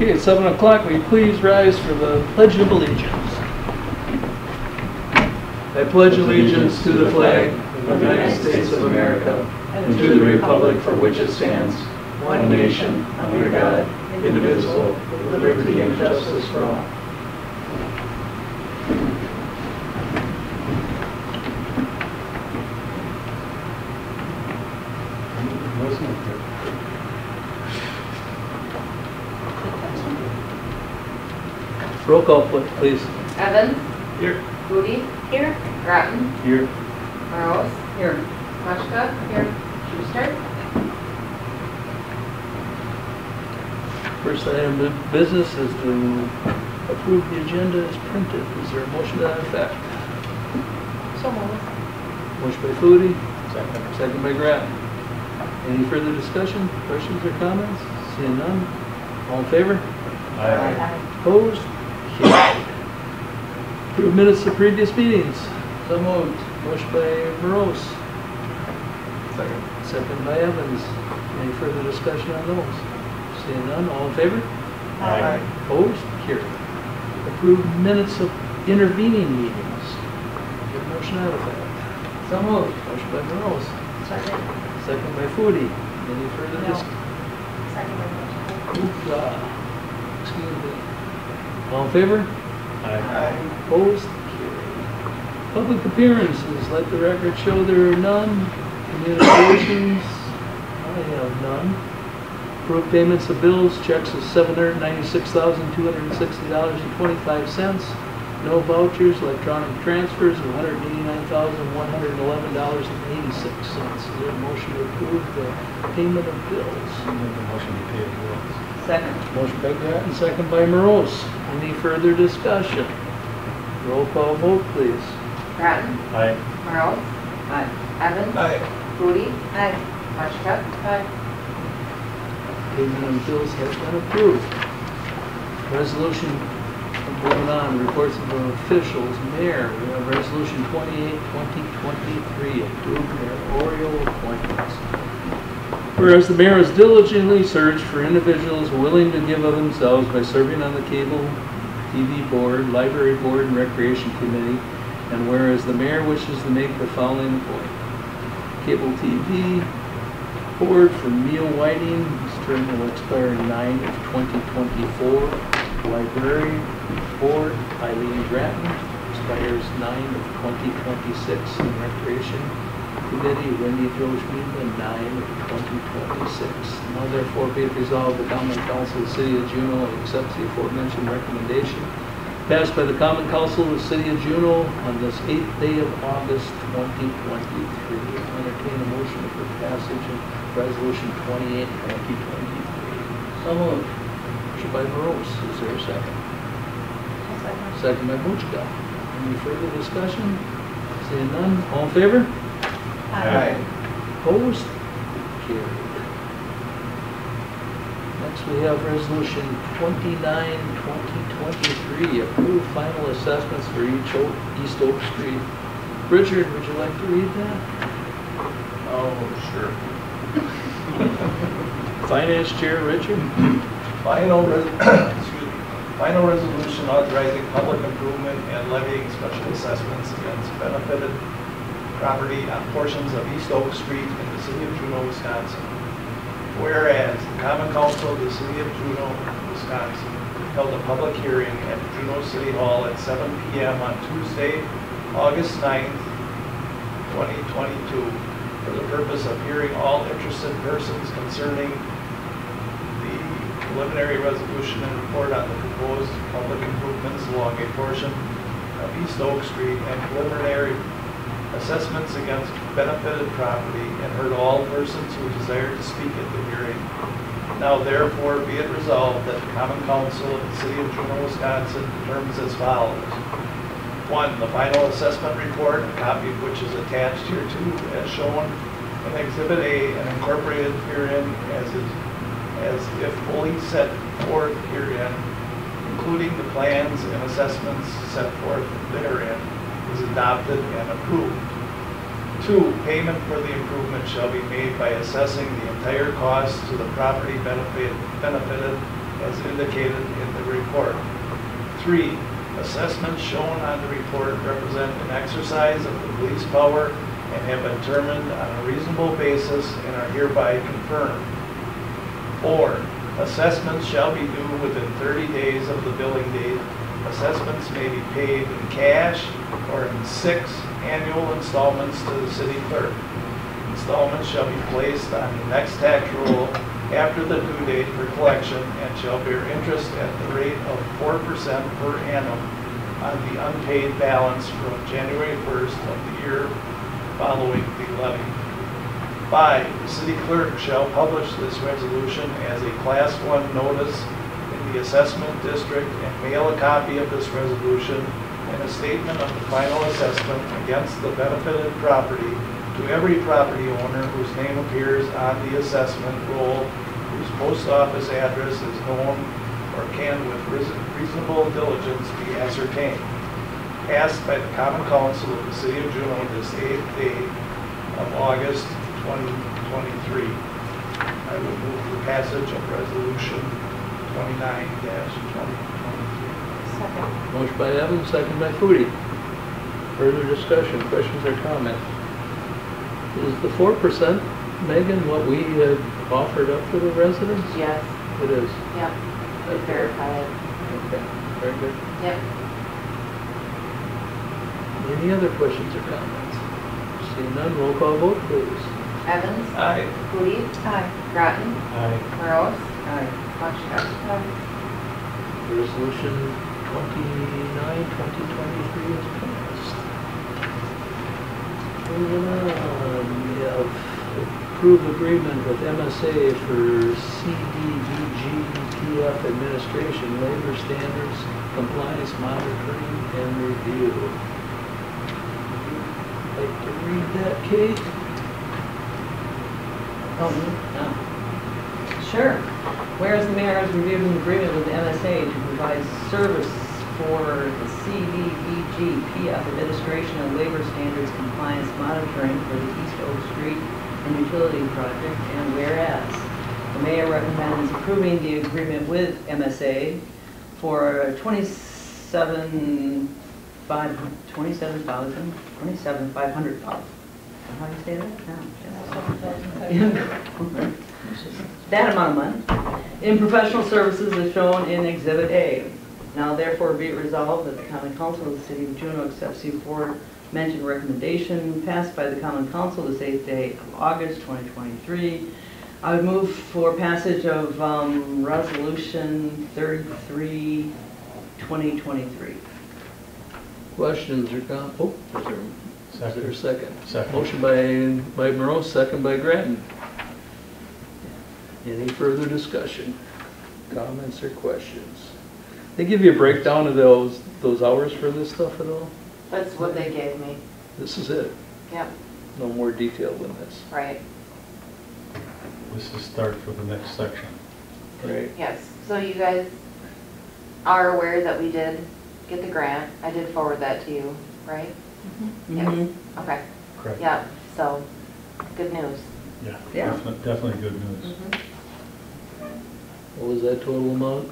Okay, at 7 o'clock, will you please rise for the Pledge of Allegiance? I pledge allegiance to the flag of the United States of America and to the republic for which it stands, one nation, under God, indivisible, with liberty and justice for all. Roll call, please. Evans? Here. Booty? Here. Groton? Here. Morose? Here. Mashka? Here. Schuster? First item of business is to approve the agenda as printed. Is there a motion to that effect? So moved. Motion by Foodie. Second by Grattan. Any further discussion, questions, or comments? Seeing none. All in favor? Aye. Opposed? Carried. Approve minutes of previous meetings. So moved. Motion by Morose. Second by Evans. Any further discussion on those? Seeing none. All in favor? Aye. Opposed? Carried. Approve minutes of intervening meetings. Get a motion out of that. So moved. Motion by Morose. Second. Second by Foodie. Any further No. discussion? Second. Excuse me. All in favor? Aye. Opposed? Carried. Public appearances. Let the record show there are none. Communications. I have none. Approve payments of bills. Checks of $796,260.25. No vouchers. Electronic transfers of $189,111.86. Is there a motion to approve the payment of bills? Motion to pay the bills. Second. Motion by Grattan, second by Morose. Any further discussion? Roll call vote, please. Groton? Aye. Morose? Aye. Evans? Aye. Booty? Aye. Mashka? Aye. Payment of bills has been approved. Resolution, moving on, reports of officials. Mayor, we have Resolution 28, 2023, approved mayoral appointments. Whereas the mayor has diligently searched for individuals willing to give of themselves by serving on the Cable TV Board, Library Board, and Recreation Committee, and whereas the mayor wishes to make the following appointment. Cable TV Board for Neil Whiting, his term will expire 9/2024. Library Board, Eileen Grattan, expires 9/2026. And Recreation Committee, Wendy Jo Schmiedman, 9/2026. Now therefore be it resolved, the Common Council of the City of Juneau accepts the aforementioned recommendation passed by the Common Council of the City of Juneau on this 8th day of August 2023. Entertain a motion for passage of Resolution 28, 2023. So moved. Motion by Morose. Is there a second? Second by Buchka. Any further discussion? Seeing none. All in favor? Aye. Opposed? Carried. Next we have Resolution 29, 2023. Approve final assessments for East Oak Street. Richard, would you like to read that? Oh, sure. Finance Chair Richard. Final resolution authorizing public improvement and levying special assessments against benefited property on portions of East Oak Street in the City of Juneau, Wisconsin. Whereas the Common Council of the City of Juneau, Wisconsin held a public hearing at Juneau City Hall at 7 p.m. on Tuesday, August 9th, 2022, for the purpose of hearing all interested persons concerning the preliminary resolution and report on the proposed public improvements along a portion of East Oak Street and preliminary assessments against benefited property, and heard all persons who desired to speak at the hearing. Now therefore be it resolved that the Common Council of the City of Juneau, Wisconsin determines as follows. 1. The final assessment report, a copy of which is attached hereto as shown in Exhibit A and incorporated herein as if fully set forth herein, including the plans and assessments set forth therein, is adopted and approved. 2. Payment for the improvement shall be made by assessing the entire cost to the property benefited as indicated in the report. 3, assessments shown on the report represent an exercise of the police power and have been determined on a reasonable basis and are hereby confirmed. 4, assessments shall be due within 30 days of the billing date. Assessments may be paid in cash or in 6 annual installments to the city clerk. Installments shall be placed on the next tax roll after the due date for collection and shall bear interest at the rate of 4% per annum on the unpaid balance from January 1st of the year following the levy. 5, the city clerk shall publish this resolution as a Class 1 notice in the assessment district and mail a copy of this resolution and a statement of the final assessment against the benefited property to every property owner whose name appears on the assessment roll, whose post office address is known or can with reasonable diligence be ascertained. Passed by the Common Council of the City of Juneau this 8th day of August 2023. I will move the passage of Resolution 29-2023. Second. Motion by Evans, second by Foodie. Further discussion, questions or comments? Is the 4%, Megan, what we had offered up to the residents? Yes. It is. Yep. We verified. Okay, very good. Yep. Any other questions or comments? Seeing none, roll call vote, please. Evans. Aye. Foodie. Aye. Groton. Aye. Morose. Aye. Washington. Resolution 29, 2023 is passed. Moving on, we have approved agreement with MSA for CDBG-PF administration, labor standards, compliance monitoring, and review. Like to read that, Kate? Oh, no. Sure. Whereas the mayor has reviewed an agreement with the MSA to provide service for the CDBG-PF administration and labor standards compliance monitoring for the East Oak Street and utility project, and whereas the mayor recommends approving the agreement with MSA for $27,500. How do you say that? No. That amount of money in professional services as shown in Exhibit A. Now therefore be it resolved that the Common Council of the City of Juneau accepts the aforementioned recommendation passed by the Common Council this 8th day of August 2023. I would move for passage of Resolution 33, 2023. Questions or comments? Oh, is there a second? Second. Motion by Morose, second by Grattan. Any further discussion, comments or questions? They give you a breakdown of those hours for this stuff at all? That's what they gave me. This is it. Yep. No more detail than this. Right. This is start for the next section. Right. Yes. So you guys are aware that we did get the grant. I did forward that to you, right? Yes. Okay. Correct. Yeah. So good news. Yeah, Yeah. definitely good news. What was that total amount?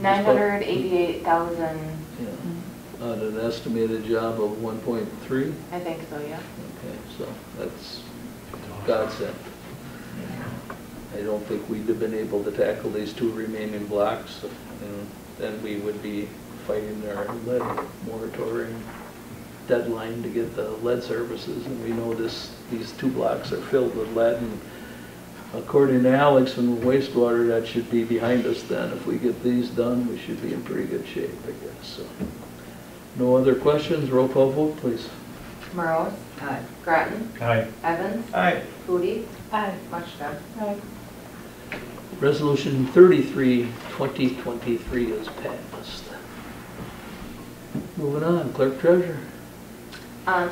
988,000. Yeah. On an estimated job of 1.3? I think so. Yeah. Okay, so that's godsend. I don't think we'd have been able to tackle these 2 remaining blocks, and then we would be fighting our lead moratorium deadline to get the lead services, and we know these 2 blocks are filled with lead, and according to Alex from wastewater, that should be behind us then. If we get these done, we should be in pretty good shape, I guess. So, no other questions? Roll call vote, please. Morose. Aye. Groton. Aye. Evans. Aye. Foodie. Aye. Washington. Aye. Resolution 33, 2023 is passed. Moving on, clerk treasurer.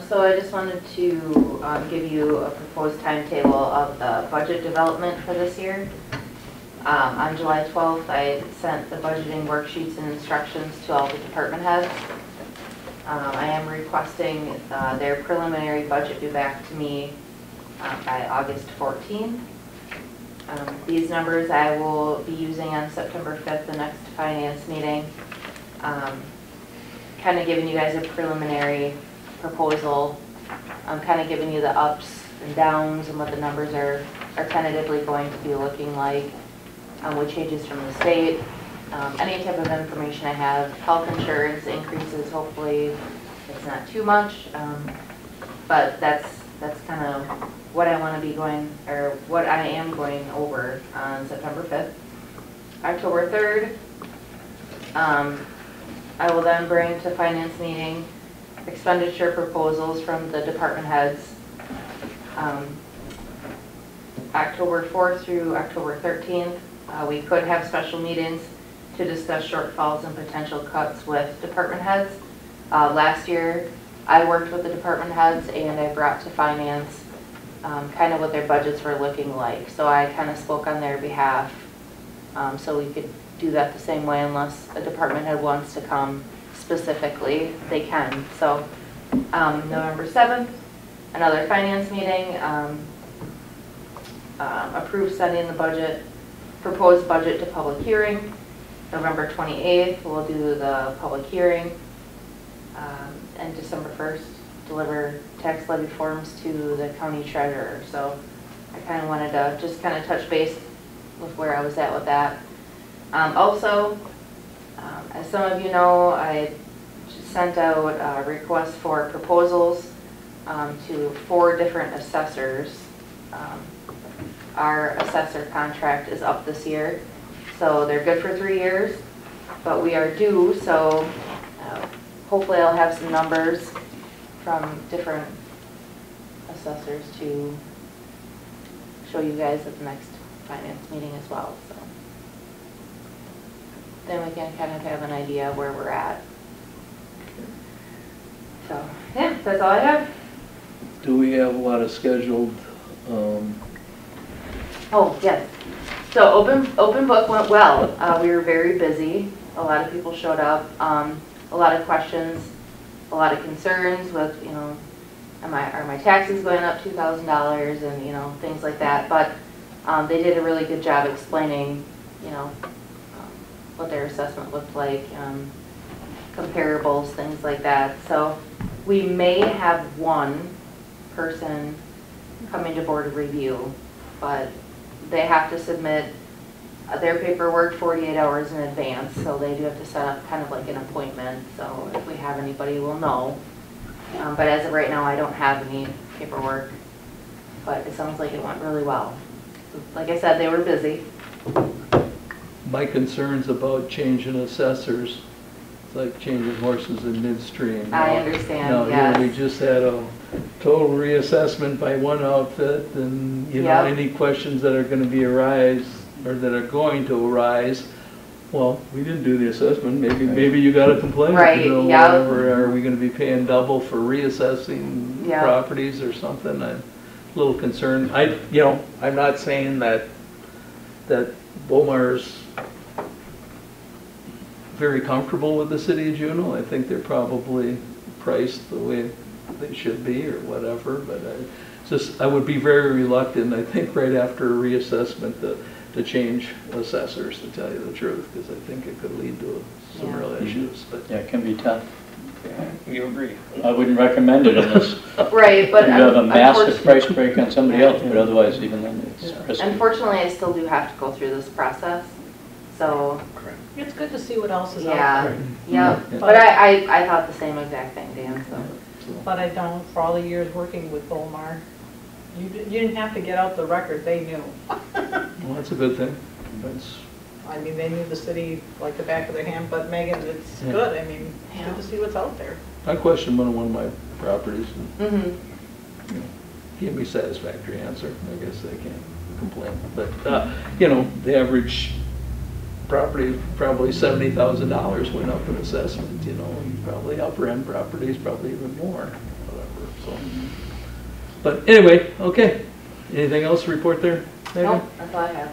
So I just wanted to give you a proposed timetable of the budget development for this year. On July 12th, I sent the budgeting worksheets and instructions to all the department heads. I am requesting their preliminary budget due back to me by August 14th. These numbers I will be using on September 5th, the next finance meeting. Kind of giving you guys a preliminary proposal. I'm kind of giving you the ups and downs and what the numbers are tentatively going to be looking like, with changes from the state. Any type of information I have, health insurance increases, hopefully it's not too much, but that's kind of what I want to be going, or what I am going over on September 5th. October 3rd, I will then bring to finance meeting expenditure proposals from the department heads. October 4th through October 13th, we could have special meetings to discuss shortfalls and potential cuts with department heads. Last year, I worked with the department heads and I brought to finance kind of what their budgets were looking like. So I kind of spoke on their behalf, so we could do that the same way unless a department head wants to come specifically, they can. So November 7th, another finance meeting, approve sending the budget, proposed budget to public hearing. November 28th, we'll do the public hearing. And December 1st, deliver tax levy forms to the county treasurer. So I kind of wanted to just kind of touch base with where I was at with that. Also, as some of you know, I sent out requests for proposals to 4 different assessors. Our assessor contract is up this year, so they're good for 3 years, but we are due, so hopefully I'll have some numbers from different assessors to show you guys at the next finance meeting as well. So then we can kind of have an idea of where we're at. So yeah, that's all I have. Do we have a lot of scheduled, Oh, yes. So open book went well. We were very busy. A lot of people showed up. A lot of questions, a lot of concerns with, you know, are my taxes going up $2,000 and, you know, things like that. But they did a really good job explaining, you know, what their assessment looked like, comparables, things like that. So we may have one person coming to board of review, but they have to submit their paperwork 48 hours in advance, so they do have to set up kind of like an appointment. So if we have anybody, we'll know. But as of right now, I don't have any paperwork, but it sounds like it went really well. Like I said, they were busy. my concerns about changing assessors, it's like changing horses in midstream. I understand, Now, yes. here we just had a total reassessment by one outfit, and, you know, Yep. any questions that are gonna be or that are going to arise, well, we didn't do the assessment, maybe you got a complaint. Right, you know, yep. whatever. Are we gonna be paying double for reassessing Yep. properties or something? I'm a little concerned. I'm not saying that Bomar's very comfortable with the city of Juneau. I think they're probably priced the way they should be or whatever, but I would be very reluctant, I think, right after a reassessment to change assessors, to tell you the truth, because I think it could lead to some Yeah. real issues. But Yeah, it can be tough. you agree? I wouldn't recommend it unless Right, but you have a massive unfortunately- price break on somebody else, but otherwise, even then, it's risky. Unfortunately, I still do have to go through this process, so, It's good to see what else is out yeah, there. yeah. Yeah. But I thought the same exact thing, Dan, so. But I don't, for all the years working with Bomar, you didn't have to get out the record, they knew. Well, that's a good thing. That's, I mean, they knew the city like the back of their hand, but Megan, it's Yeah. good, I mean, it's good to see what's out there. I questioned one of my properties, and Mm-hmm. you know, gave me satisfactory answer. I guess they can't complain. But, the average property, probably $70,000 went up in assessment, and probably upper end properties, probably even more, whatever, so. But anyway, okay. Anything else to report there? Megan? Nope, that's all I have.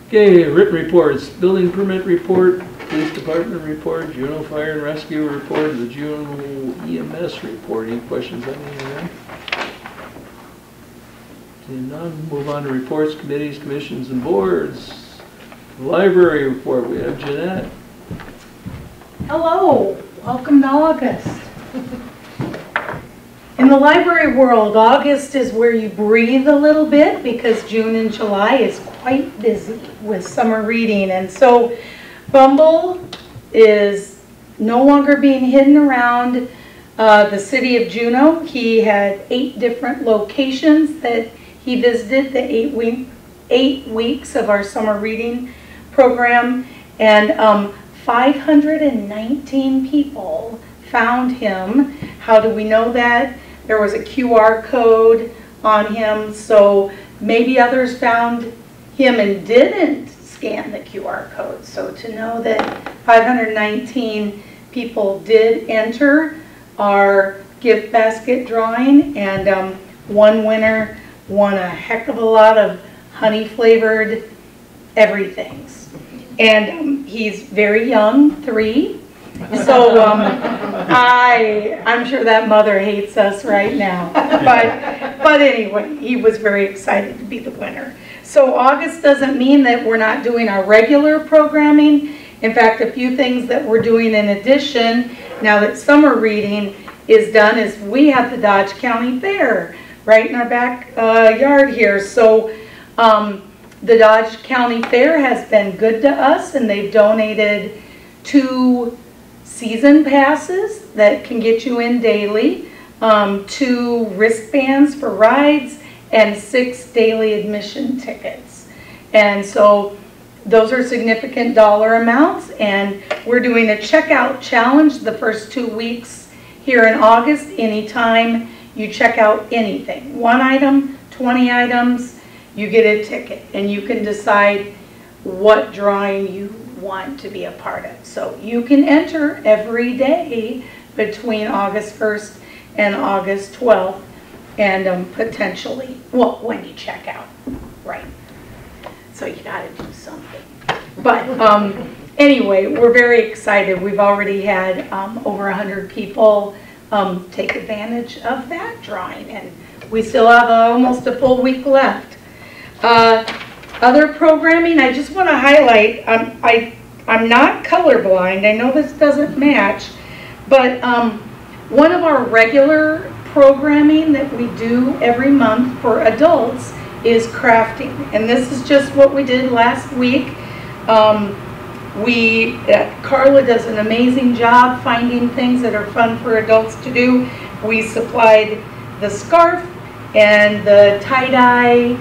Okay, written reports, building permit report, police department report, Juneau Fire and Rescue report, the Juneau EMS report. Any questions on any of them? Seeing none, move on to reports, committees, commissions, and boards. Library report, we have Jeanette. Hello, welcome to August. In the library world, August is where you breathe a little bit because June and July is quite busy with summer reading. And so Bumble is no longer being hidden around the city of Juneau. He had 8 different locations that he visited the 8 weeks of our summer reading program. And 519 people found him. How do we know that? There was a QR code on him, so maybe others found him and didn't scan the QR code. So to know that 519 people did enter our gift basket drawing, and one winner won a heck of a lot of honey flavored everythings. And he's very young, 3. So I'm sure that mother hates us right now. But anyway, he was very excited to be the winner. So August doesn't mean that we're not doing our regular programming. In fact, a few things that we're doing in addition, now that summer reading is done, is we have the Dodge County Fair right in our backyard here. So the Dodge County Fair has been good to us, and they've donated 2 season passes that can get you in daily, 2 wristbands for rides, and 6 daily admission tickets. And so those are significant dollar amounts, and we're doing a checkout challenge the first 2 weeks here in August. Anytime you check out anything, 1 item, 20 items, you get a ticket, and you can decide what drawing you want to be a part of. So you can enter every day between August 1st and August 12th, and potentially, well, when you check out, right? So you gotta do something. But anyway, we're very excited. We've already had over 100 people take advantage of that drawing, and we still have almost a full week left. Other programming, I just want to highlight, I'm not colorblind. I know this doesn't match, but one of our regular programming that we do every month for adults is crafting. And this is just what we did last week. Carla does an amazing job finding things that are fun for adults to do. We supplied the scarf and the tie-dye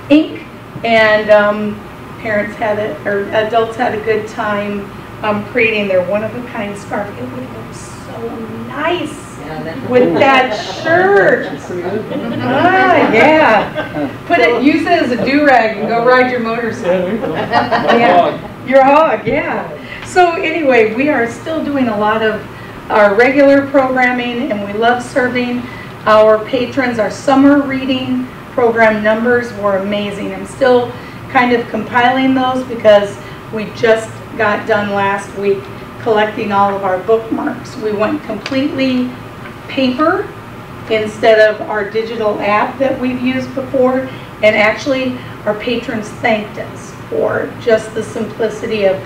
ink, and adults had a good time creating their one-of-a-kind scarf. It would look so nice with that shirt. Yeah. Use it as a do-rag and go ride your motorcycle. Yeah. Your hog, yeah. So anyway, we are still doing a lot of our regular programming, and we love serving our patrons. Our summer reading program numbers were amazing. I'm still kind of compiling those because we just got done last week collecting all of our bookmarks. We went completely paper instead of our digital app that we've used before, and actually our patrons thanked us for just the simplicity of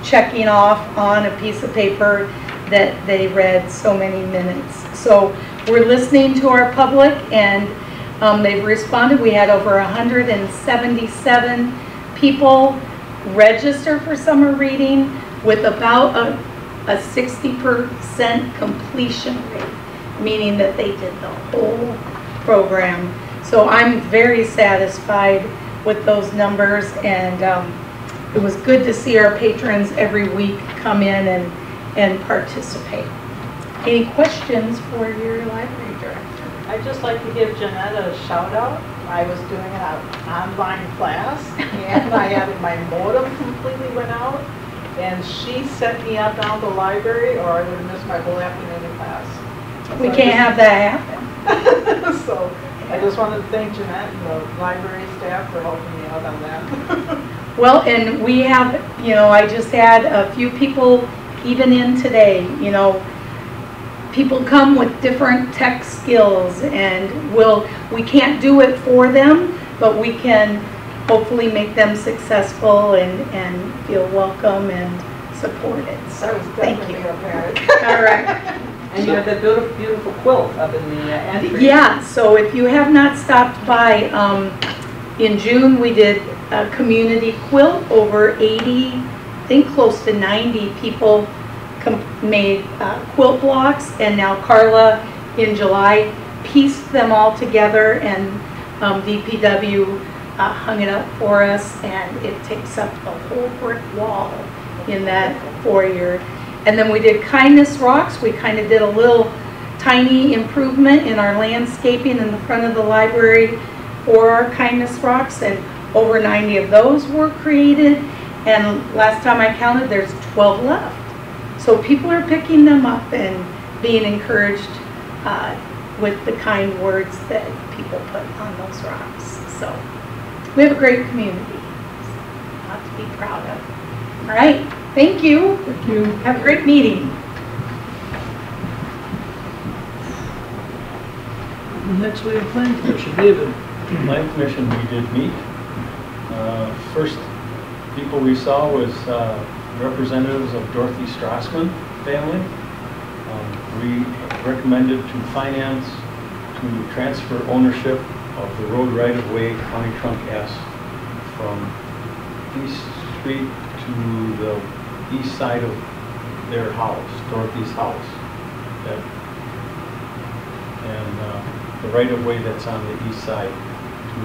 checking off on a piece of paper that they read so many minutes. So we're listening to our public, and they've responded. We had over 177 people register for summer reading with about a 60% completion rate, meaning that they did the whole program. So I'm very satisfied with those numbers, and it was good to see our patrons every week come in and participate. Any questions for your library director? I'd just like to give Jeanette a shout out. I was doing an online class, and I had my modem completely went out, and she set me up down at the library, or I would have missed my whole afternoon in class. We can't have that happen. So I just wanted to thank Jeanette and the library staff for helping me out on that. Well, and we have, I just had a few people even in today, people come with different tech skills, and we can't do it for them, but we can hopefully make them successful and feel welcome and supported. So That was thank definitely you. apparent. All right. And you have that beautiful, beautiful quilt up in the entry. Yeah, so if you have not stopped by, in June we did a community quilt. Over 80, I think close to 90 people made quilt blocks, and now Carla in July pieced them all together, and DPW hung it up for us, and it takes up the whole brick wall in that foyer. And then we did kindness rocks. We kind of did a little tiny improvement in our landscaping in the front of the library for our kindness rocks, and over 90 of those were created, and last time I counted there's 12 left. So people are picking them up and being encouraged with the kind words that people put on those rocks. So we have a great community, lot to be proud of. All right, thank you. Thank you. Have a great meeting. Next we have Planning Commission. David. Planning Commission, we did meet. First people we saw was representatives of Dorothy Strassman family. We recommended to finance to transfer ownership of the road right-of-way County Trunk S from East Street to the east side of their house, Dorothy's house. And the right-of-way that's on the east side to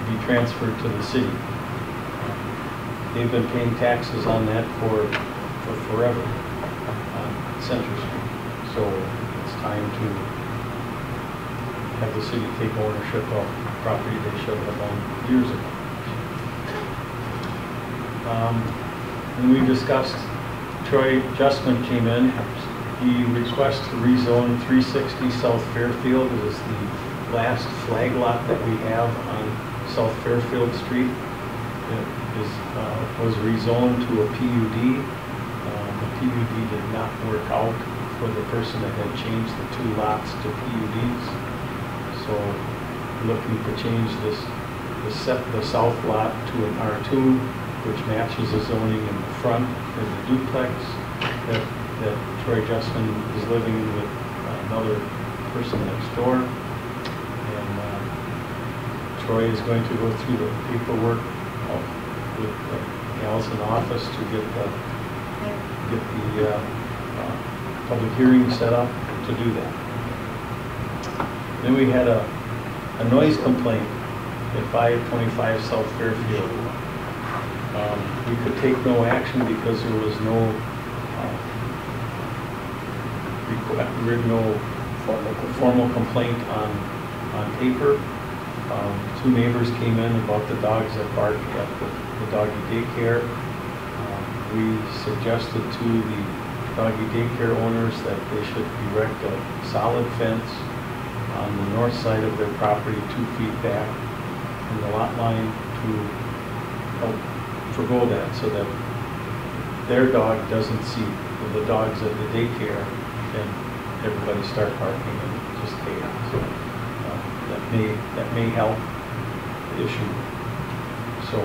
be transferred to the city. They've been paying taxes on that for forever on Center Street. So it's time to have the city take ownership of property they should have owned years ago. And we discussed, Troy Justman came in. He requests to rezone 360 South Fairfield. It is the last flag lot that we have on South Fairfield Street. It was rezoned to a PUD. The PUD did not work out for the person that had changed the two lots to PUDs. So looking to change the south lot to an R2, which matches the zoning in the front for the duplex that Troy Justman is living with another person next door. And Troy is going to go through the paperwork with Allison office to get the public hearing set up to do that. Then we had a noise complaint at 525 South Fairfield. We could take no action because there was no formal complaint on paper. Two neighbors came in about the dogs that bark at the doggy daycare. We suggested to the doggy daycare owners that they should erect a solid fence on the north side of their property, 2 feet back from the lot line to help forgo that, so that their dog doesn't see the dogs at the daycare and everybody start barking and just chaos. So that may help the issue. So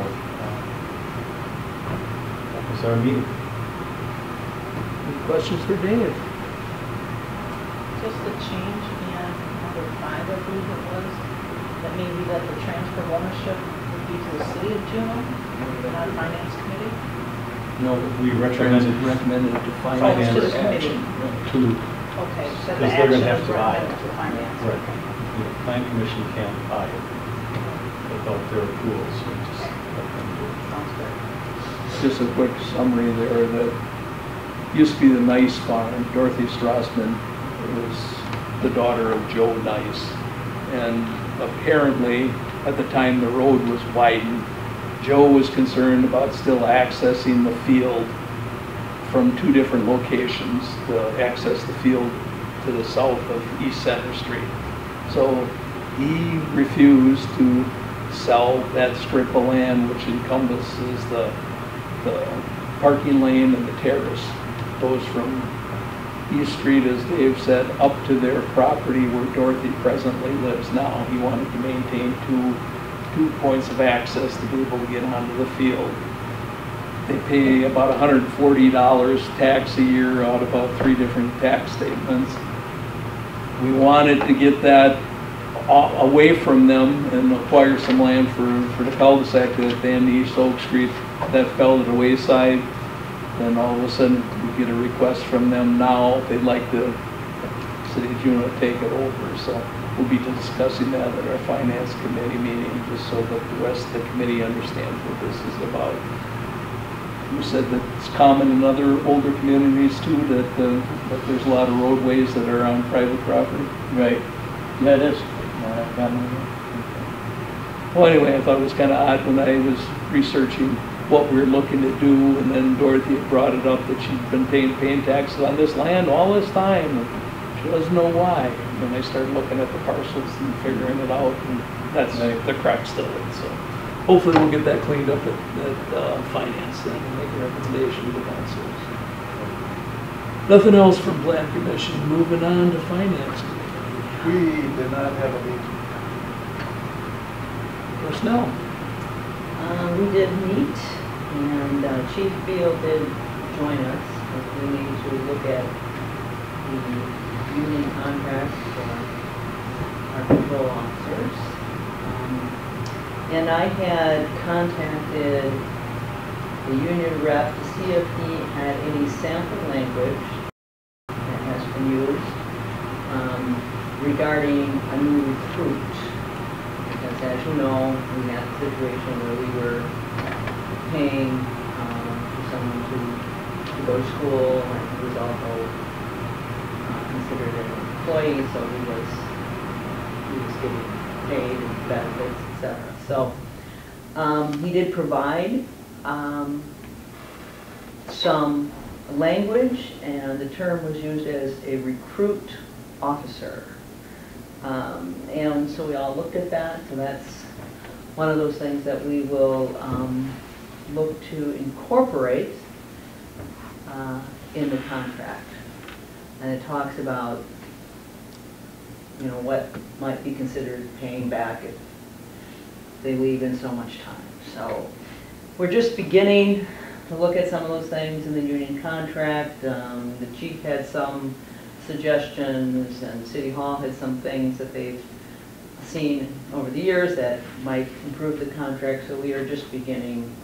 that was our meeting. Any questions for Dave? Just a change in number 5, I believe it was, that maybe that the transfer of ownership would be to the city of Juneau, not finance committee. No, we recommended to Oh, finance to the committee. action. Okay, so the Because they're gonna action have is to buy recommended it. to finance. Right. The Plan Commission can't buy it without their approval, so we just let them do it. Sounds good. Just a quick summary there, that used to be the Nice farm. Dorothy Strassman was the daughter of Joe Nice. And apparently, at the time the road was widened, Joe was concerned about still accessing the field from 2 different locations to access the field to the south of East Center Street. So he refused to sell that strip of land, which encompasses the parking lane and the terrace. Goes from East Street, as Dave said, up to their property where Dorothy presently lives now. He wanted to maintain two points of access to be able to get onto the field. They pay about $140 tax a year out about 3 different tax statements. We wanted to get that away from them and acquire some land for the cul-de-sac at the end of East Oak Street. That fell to the wayside. Then all of a sudden we get a request from them now. They'd like the city of Juneau to take it over. So we'll be discussing that at our finance committee meeting, just so that the rest of the committee understands what this is about. You said that it's common in other older communities too, that there's a lot of roadways that are on private property. Right. Yeah, it is. Well, anyway, I thought it was kind of odd when I was researching what we were looking to do, and then Dorothy had brought it up that she'd been paying taxes on this land all this time. And she doesn't know why. And then I started looking at the parcels and figuring it out, and that's the crux of it. So hopefully we'll get that cleaned up at finance then and make a recommendation to the council. Nothing else from Plan Commission. Moving on to finance committee. We did not have a meeting. Personnel. We did meet, and Chief Beal did join us. But we need to look at the union contracts for our patrol officers. And I had contacted the union rep to see if he had any sample language that has been used regarding a new recruit. Because as you know, we had a situation where we were paying for someone to go to school, and he was also considered an employee, so he was getting paid and benefits, etc. So he did provide some language, and the term was used as a recruit officer. And so we all looked at that, so that's one of those things that we will look to incorporate in the contract. And it talks about, you know, what might be considered paying back if they leave in so much time. So we're just beginning to look at some of those things in the union contract. The chief had some suggestions, and City Hall had some things that they've seen over the years that might improve the contract, so we are just beginning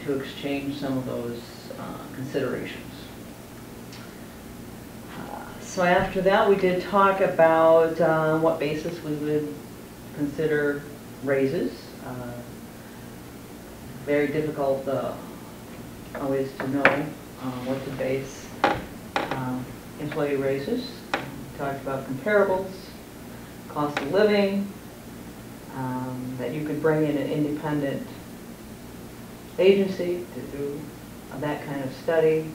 to exchange some of those considerations. So after that, we did talk about what basis we would consider raises. Very difficult always to know what to base employee raises. We talked about comparables, cost of living, that you could bring in an independent agency to do that kind of study.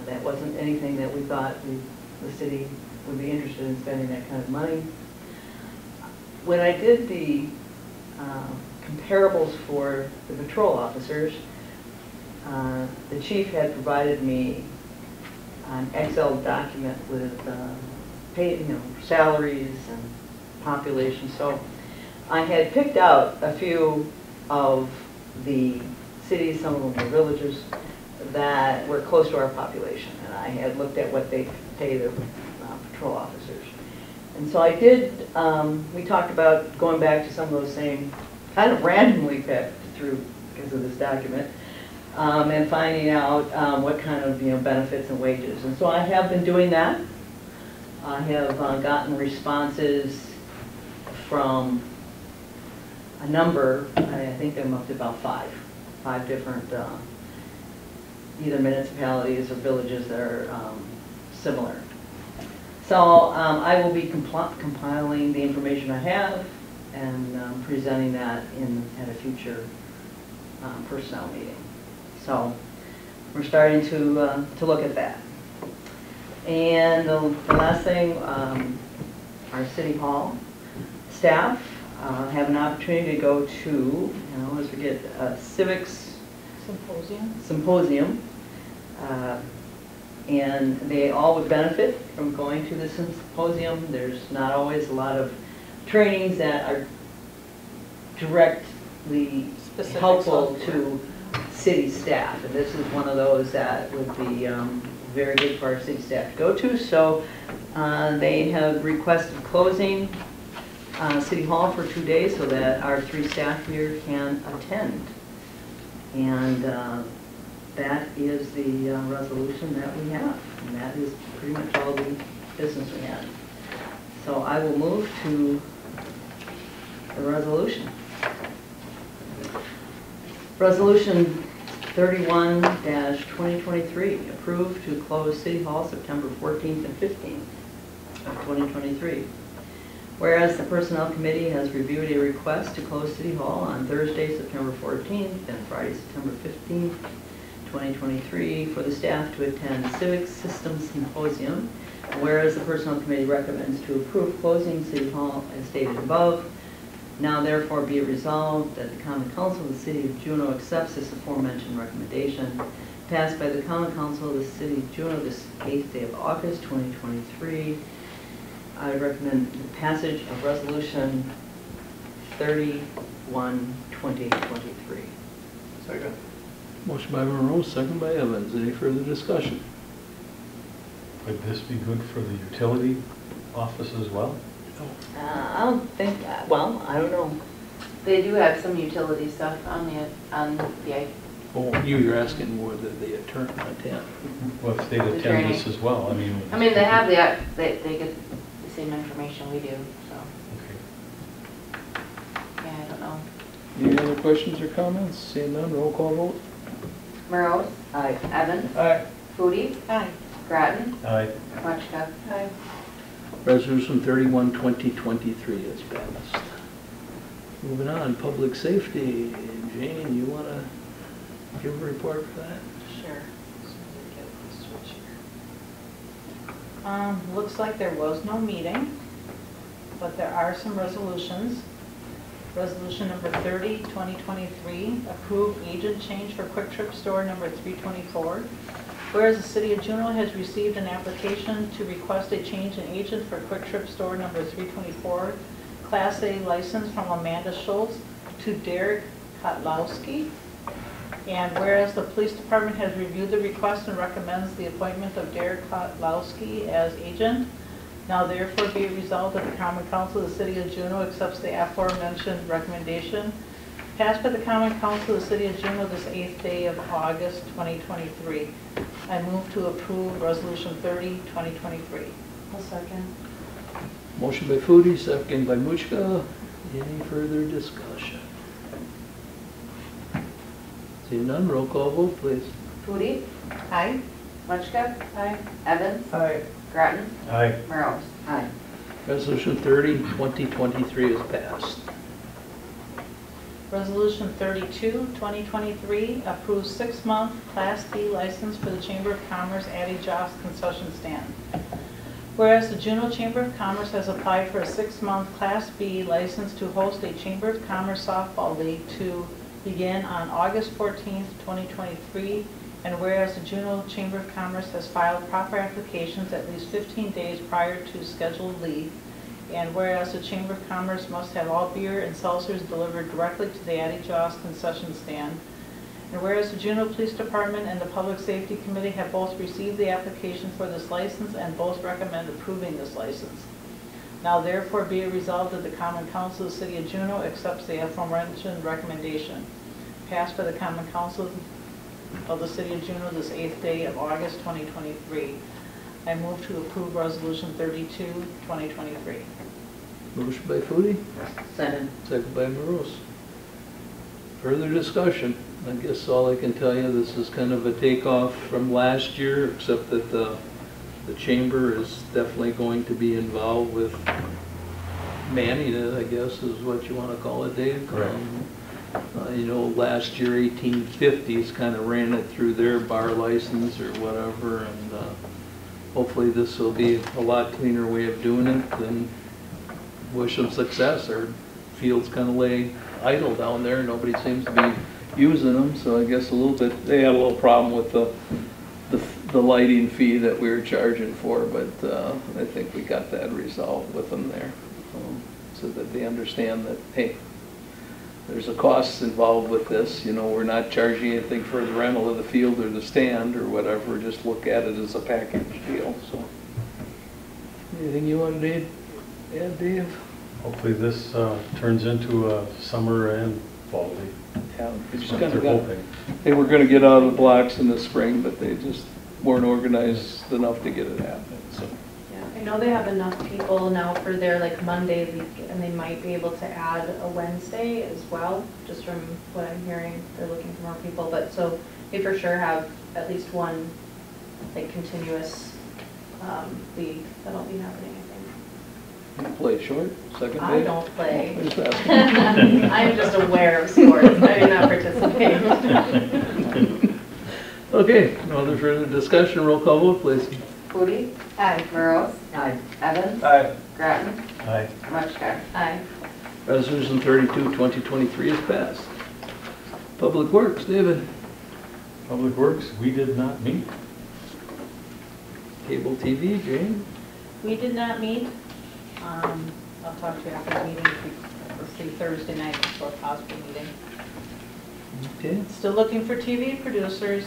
That wasn't anything that we thought the city would be interested in spending that kind of money. When I did the comparables for the patrol officers, the chief had provided me an Excel document with salaries and population. So I had picked out a few of the cities, some of them were villages, that were close to our population. And I had looked at what they pay their patrol officers. And so I did, we talked about going back to some of those same, kind of randomly picked through because of this document, and finding out what kind of benefits and wages. And so I have been doing that. I have gotten responses from a number, I think I'm up to about five different either municipalities or villages that are similar. So I will be compiling the information I have and presenting that at a future personnel meeting. So we're starting to look at that. And the last thing, our City Hall staff have an opportunity to go to, I always forget, a civics Symposium. And they all would benefit from going to the symposium. There's not always a lot of trainings that are directly Specific helpful software. to city staff. And this is one of those that would be very good for our city staff to go to. So they have requested closing City Hall for 2 days so that our 3 staff here can attend. And that is the resolution that we have. And that is pretty much all the business we have. So I will move to the resolution. Resolution 31-2023, approved to close City Hall September 14th and 15th of 2023. Whereas the Personnel Committee has reviewed a request to close City Hall on Thursday, September 14th and Friday, September 15th, 2023 for the staff to attend Civic Systems Symposium. Whereas the Personnel Committee recommends to approve closing City Hall as stated above, now therefore be it resolved that the Common Council of the City of Juneau accepts this aforementioned recommendation passed by the Common Council of the City of Juneau this 8th day of August 2023. I recommend the passage of Resolution 31-2023. Second. Motion by Monroe, second by Evans. Any further discussion? Would this be good for the utility office as well? I don't think, well, I don't know. They do have some utility stuff on the Oh, you're asking whether they attend. Well, if they'd The attend training. this as well, I mean. they have they get the same information we do, so, Okay. yeah, I don't know. Any other questions or comments? Seeing none, roll call vote. Morose, Aye. Evans, Aye. Foodie, Aye. Grattan, Aye. Machka. Aye. Resolution 31-2023 is passed. Moving on, public safety. Jane, you want to give a report for that? Sure. Looks like there was no meeting, but there are some resolutions. Resolution number 30, 2023, approve agent change for Quick Trip Store number 324. Whereas the City of Juneau has received an application to request a change in agent for Quick Trip Store number 324, Class A license from Amanda Schultz to Derek Kotlowski. And whereas the Police Department has reviewed the request and recommends the appointment of Derek Kotlowski as agent, now therefore be it resolved that the Common Council of the City of Juneau accepts the aforementioned recommendation passed by the Common Council of the City of Juneau this 8th day of August 2023. I move to approve Resolution 30, 2023. I'll second. Motion by Foodie, second by Muchka. Any further discussion? Seeing none, roll call vote, please. Foodie, Aye. Machka. Aye. Evans, Aye. Grattan, Aye. Morose. Aye. Resolution 30-2023 is passed. Resolution 32, 2023, approves 6-month Class B license for the Chamber of Commerce Addie Joss concession stand. Whereas the Juneau Chamber of Commerce has applied for a 6-month Class B license to host a Chamber of Commerce softball league to begin on August 14th, 2023, and whereas the Juneau Chamber of Commerce has filed proper applications at least 15 days prior to scheduled league, and whereas the Chamber of Commerce must have all beer and seltzers delivered directly to the Addie Joss concession stand, and whereas the Juneau Police Department and the Public Safety Committee have both received the application for this license and both recommend approving this license. Now therefore be it resolved that the Common Council of the City of Juneau accepts the aforementioned recommendation passed by the Common Council of the City of Juneau this 8th day of August 2023. I move to approve Resolution 32, 2023. Motion by Foodie, Second. second by Morose. Further discussion? I guess all I can tell you, this is kind of a takeoff from last year, except that the chamber is definitely going to be involved with manning it, I guess is what you want to call it, Dave. Correct. You know, last year 1850s kind of ran it through their bar license or whatever, and hopefully this will be a lot cleaner way of doing it, and wish them success. Our fields kind of lay idle down there, nobody seems to be using them, so I guess a little bit, they had a little problem with the the lighting fee that we were charging for, but I think we got that resolved with them there. So that they understand that, hey, there's a cost involved with this, you know, we're not charging anything for the rental of the field or the stand or whatever, just look at it as a package deal, so. Anything you want to add, Dave? Hopefully this turns into a summer and fall league. Yeah, they just That's kind what of they're got, hoping. they were gonna get out of the blocks in the spring, but they just weren't organized enough to get it happening, so. Yeah, I know they have enough people now for their like Monday week, and they might be able to add a Wednesday as well, just from what I'm hearing, they're looking for more people, but so they for sure have at least one like continuous league that'll be happening, I think. You play short, second I base? don't play. Just asking. I'm just aware of sports, I do not participate. Okay, no other further discussion, roll call vote, please. Foodie. Aye. Burrows. Aye. Evans. Aye. Grattan. Aye. Mutchka. Aye. Resolution 32, 2023 is passed. Public Works, David. Public Works, we did not meet. Cable TV, Jane. We did not meet. I'll talk to you after the meeting, we'll see Thursday night before possible meeting. Okay, Still looking for TV producers,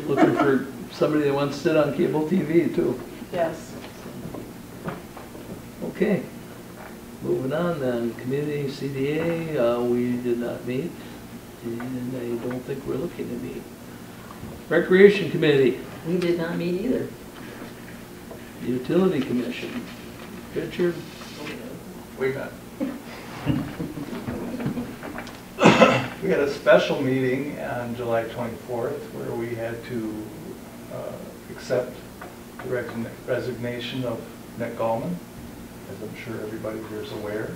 looking for somebody that wants to sit on cable TV too. yes. Okay, moving on then, community CDA, we did not meet, and I don't think we're looking to meet. Recreation Committee, We did not meet either. Utility Commission, Richard. We met. We had a special meeting on July 24th where we had to accept the resignation of Nick Gallman, as I'm sure everybody here is aware.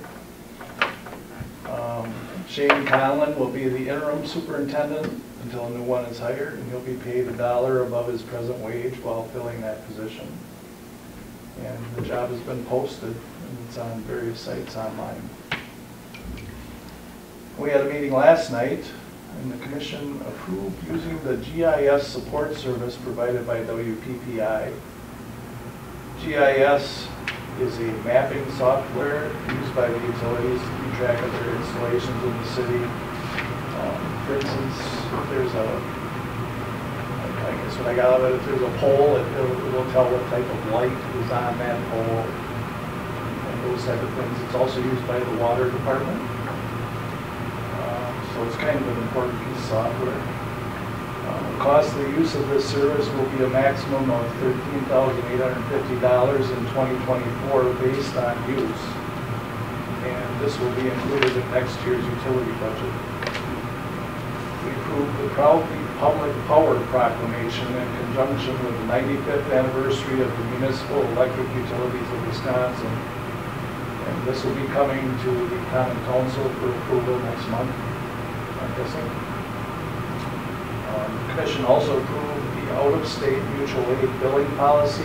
Shane Conlon will be the interim superintendent until a new one is hired, and he'll be paid $1 above his present wage while filling that position. And the job has been posted, and it's on various sites online. We had a meeting last night, and the commission approved using the GIS support service provided by WPPI. GIS is a mapping software used by the utilities to keep track of their installations in the city. For instance, if there's a, I guess what I got out of it, if there's a pole, it will tell what type of light is on that pole, and those type of things. It's also used by the water department. So it's kind of an important piece of software. The cost of the use of this service will be a maximum of $13,850 in 2024 based on use. And this will be included in next year's utility budget. We approved the Proudly Public Power Proclamation in conjunction with the 95th anniversary of the Municipal Electric Utilities of Wisconsin. And this will be coming to the Common Council for approval next month, I'm guessing. The Commission also approved the out-of-state mutual aid billing policy.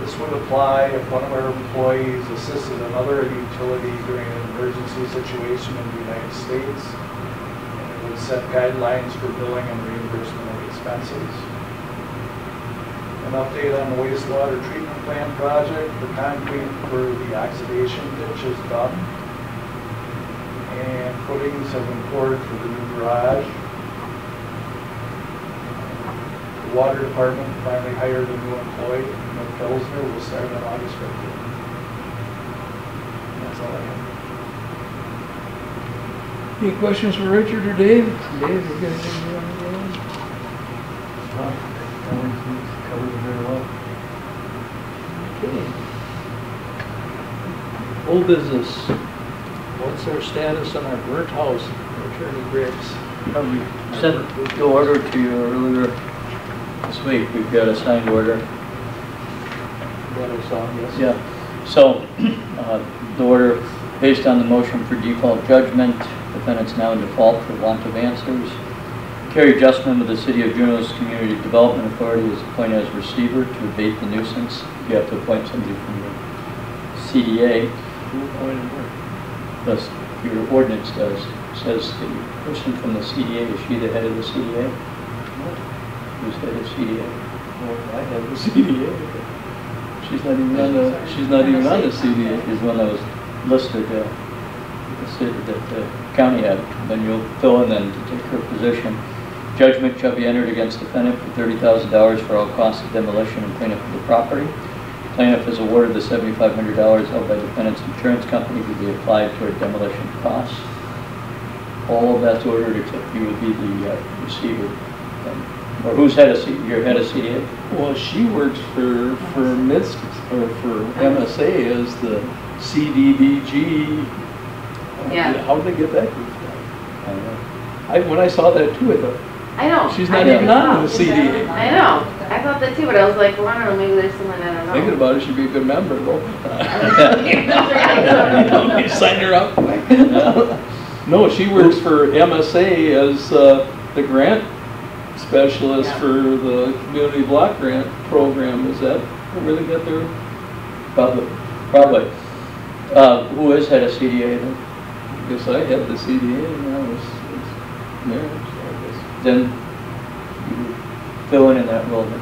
This would apply if one of our employees assisted another utility during an emergency situation in the United States. And it would set guidelines for billing and reimbursement of expenses. An update on the wastewater treatment plant project. The concrete for the oxidation ditch is done. And footings have been poured for the new garage. The water department finally hired a new employee, Nick Pilsner, will start on August 15th. And that's all I have. Any questions for Richard or Dave? Dave, you got anything you want to go on? Covered it very well. Okay. Old business. What's our status on our burnt house, Attorney Griggs? We sent the order to you earlier this week. We've got a signed order. That I saw, yes. Yeah. So the order, based on the motion for default judgment, defendants now in default for want of answers. Carrie Justman with the City of Juneau's Community Development Authority is appointed as receiver to abate the nuisance. You have to appoint somebody from the CDA. Who appointed her? Thus, your ordinance does. Says the person from the CDA, is she the head of the CDA? Who's head of CDA? I have the CDA. She's not even on the, she's not even on the CDA. Is one that was listed, the city, that the county had, then you'll fill in then to take her position. Judgment shall be entered against defendant for $30,000 for all costs of demolition and cleanup of the property. Plaintiff is awarded the $7,500 held by defendant's insurance company to be applied toward demolition costs. All of that's ordered except you would be the receiver. Or who's head of your head of CDA? Well, she works for MIST, or for MSA as the CDBG. Yeah. How did they get that group? I don't know. When I saw that too, I thought, I know. she's I not did even as on well. the CDA. I know. I thought that too, but I was like, well, I don't know, maybe there's someone I don't know. Thinking about it, she'd be a good member though. No. You sign her up. No, she works for MSA as the grant specialist for the community block grant program. Is that where they get their? Probably. Who is head of CDA then? I guess I had the CDA and I was there. So I guess. Then you fill in that role then.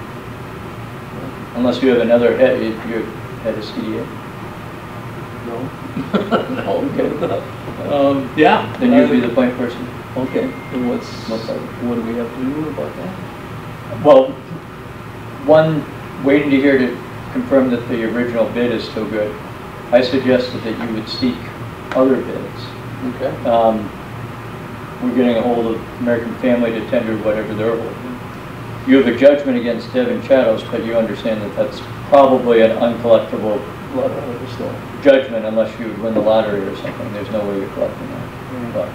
Unless you have another head, you're head of CDA. No. No. Okay. Yeah. Then you'd be the point person. Okay. And what do we have to do about that? Well, one, waiting to hear to confirm that the original bid is still good. I suggested that you would seek other bids. Okay. We're getting a hold of American Family to tender whatever they're holding. You have a judgment against Devin Chados, but you understand that that's probably an uncollectible judgment unless you win the lottery or something. There's no way you're collecting that. But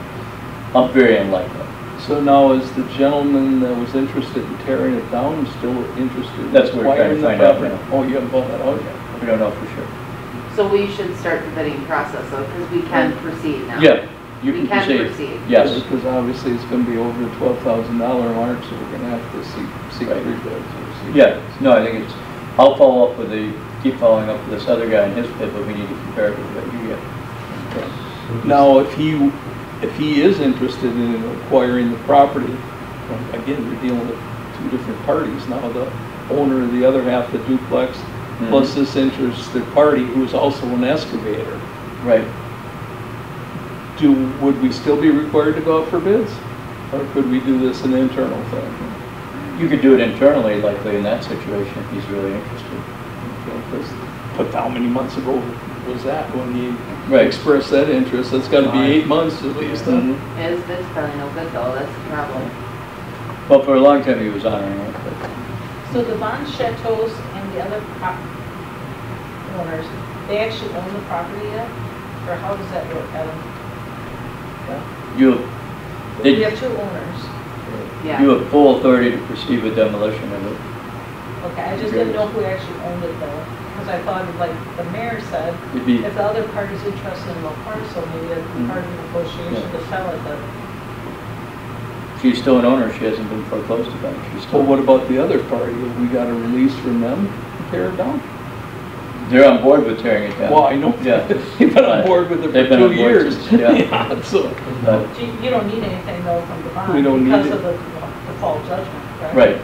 I'm very unlikely. So now is the gentleman that was interested in tearing it down still interested? That's what we're trying to find out now. Oh, you haven't found that out yet? We don't know for sure. So we should start the bidding process though, because we can proceed now. Yeah, you We can can proceed. proceed. Yes. Because obviously it's going to be over the $12,000 mark, so we're going to have to seek Right. three bids. Yeah, no, I think it's, I'll follow up with keep following up with this other guy and his bid, but we need to compare it with what you get. Now, if he is interested in acquiring the property, again, we're dealing with two different parties now. The owner of the other half, the duplex, plus this interested party who is also an excavator. Right. Would we still be required to go out for bids? Or could we do this an internal thing? You could do it internally, likely, in that situation, if he's really interested. But how many months ago was that when he Right. expressed that interest? That's got to be 8 months at least. Then. It's probably no good though, that's the problem. Well, for a long time, he was honoring it, but So the Von Chateaus and the other owners, they actually own the property yet? Or how does that work, Adam? you We have two owners. Yeah. have full authority to proceed with demolition of it. Okay, I just didn't know who actually owned it though. Because I thought, like the mayor said, It'd be, if the other party's interested in the parcel, maybe it'd be part of the negotiation to sell it, but she's still an owner, she hasn't been foreclosed upon, she's Well, still, what about the other party? Have we got a release from them to tear it down? they're on board with tearing it down. Well, I know. Yeah. They've been on board with it They've for been 2 on board years. since- yeah. So, But- you don't need anything though from the bond We don't need because it. of the default judgment, correct? Right.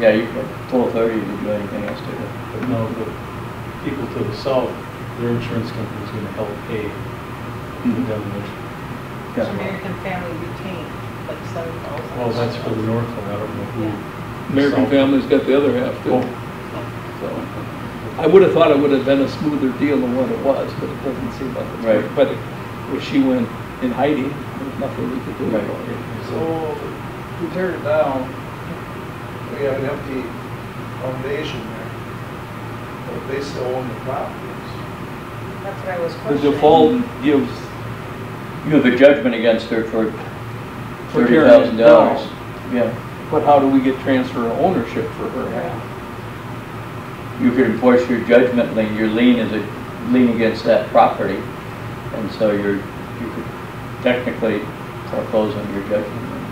Yeah, you have full authority to do anything else to it. but no, the people to the south, their insurance company is going to help pay the demolition. So American Family retained like $7,000. Well, that's for the north one, I don't know who. American Family's got the other half too. So, I would have thought it would have been a smoother deal than what it was, but it doesn't seem like it's. Right. But if she went in hiding, there's nothing we could do Right. about it. So, if we tear it down, we have an empty foundation there. But they still own the properties. That's what I was The questioning. default gives, You have a judgment against her for For tearing it $30,000. down. Yeah. but how do we get transfer of ownership for her half? You could enforce your judgment lien, your lien is a lien against that property, and so you could technically foreclose on your judgment lien.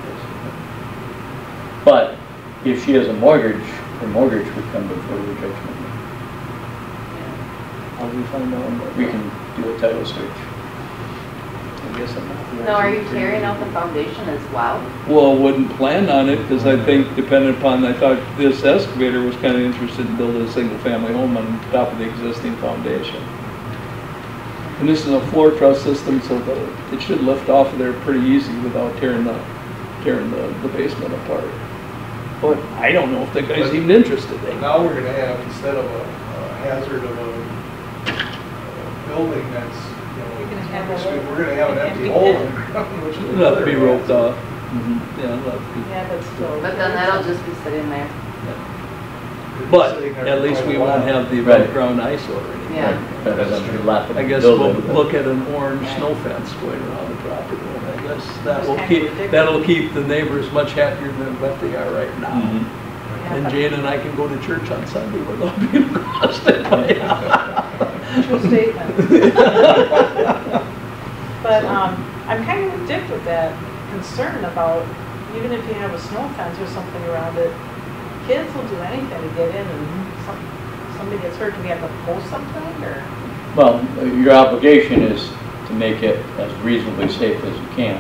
But if she has a mortgage, her mortgage would come before your judgment lien. How do we find out? We can do a title search. I guess something out. No, are you tearing out the foundation as well? Well, wouldn't plan on it, because I think depending upon, I thought this excavator was kind of interested in building a single-family home on top of the existing foundation. And this is a floor truss system, so that it should lift off of there pretty easy without tearing the basement apart. But I don't know if the guy's even interested. Now we're gonna have, instead of a hazard of a building that's, You're gonna have we're gonna have an empty hole in the ground, which is It'll have to be another roped hazard. off. Yeah, it'll have to be. Yeah, but still. But then that'll just be sitting there. But Sitting there at for least quite we a won't while. have the Right. above ground eyesore or anything. Yeah. Better than laughing I at guess the we'll building. look at an orange Yeah. snow fence going around the property, and I guess that It's will kind of keep, ridiculous. that'll keep the neighbors much happier than what they are right now. Mhm. And Jane and I can go to church on Sunday without being accosted by True statement. But I'm kind of with Dick with that concern about, even if you have a snow fence or something around it, kids will do anything to get in and somebody gets hurt. Do we have to post something or? Well, your obligation is to make it as reasonably safe as you can.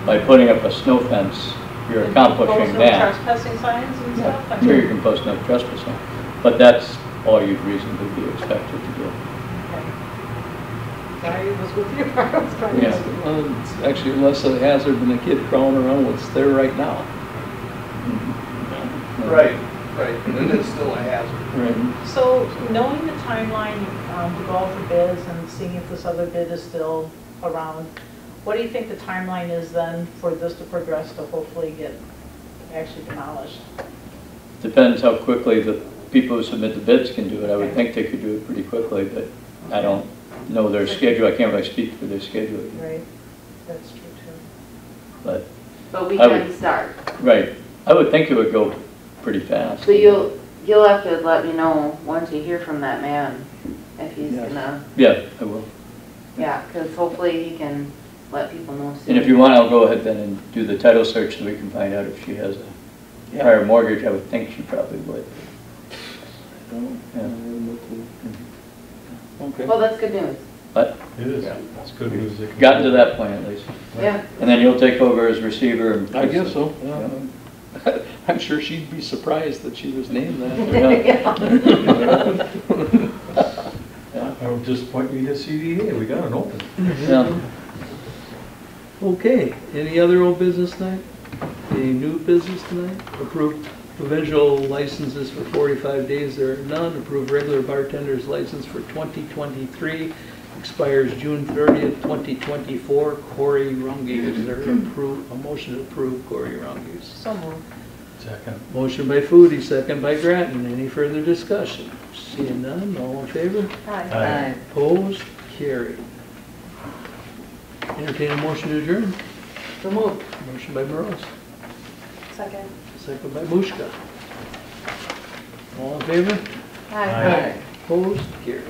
By putting up a snow fence, you're accomplishing Post no that. trespassing signs and stuff? Yeah, sure, you can post no trespassing, but that's all you'd reasonably be expected to do. Okay. Sorry, I was with you. I was trying to. Yeah. Well, it's actually less of a hazard than a kid crawling around what's there right now. Right, and it is still a hazard. Right. So knowing the timeline to go out for bids and seeing if this other bid is still around, what do you think the timeline is then for this to progress to hopefully get actually demolished? Depends how quickly the people who submit the bids can do it. I would think they could do it pretty quickly, but I don't know their schedule. I can't really speak for their schedule. Right, that's true too. But, But we I can would- start. right, I would think it would go pretty fast. So you'll have to let me know once you hear from that man, if he's Yes. gonna, Yeah, I will. yeah, because hopefully he can let people know soon. And if you want, I'll go ahead then and do the title search so we can find out if she has a prior mortgage. I would think she probably would. Okay. Well, that's good news. But It is, it's good news. It can- gotten to that point at least. Yeah. And then you'll take over as receiver and. I guess so, yeah. I'm sure she'd be surprised that she was named that. I would just point me to CDA, we got an open. Yeah. Okay, any other old business tonight? Any new business tonight? Approved provincial licenses for 45 days, there are none. Approved regular bartender's license for 2023, expires June 30th, 2024. Corey Runge, is there a motion to approve Corey Runge's? So moved. Second. Motion by Foodie, second by Grattan. Any further discussion? Seeing none, all in favor? Aye. Opposed? Carried. Entertain a motion to adjourn. So moved. Motion by Morose, Second. second by Mushka. All in favor? Aye. Opposed? Carried.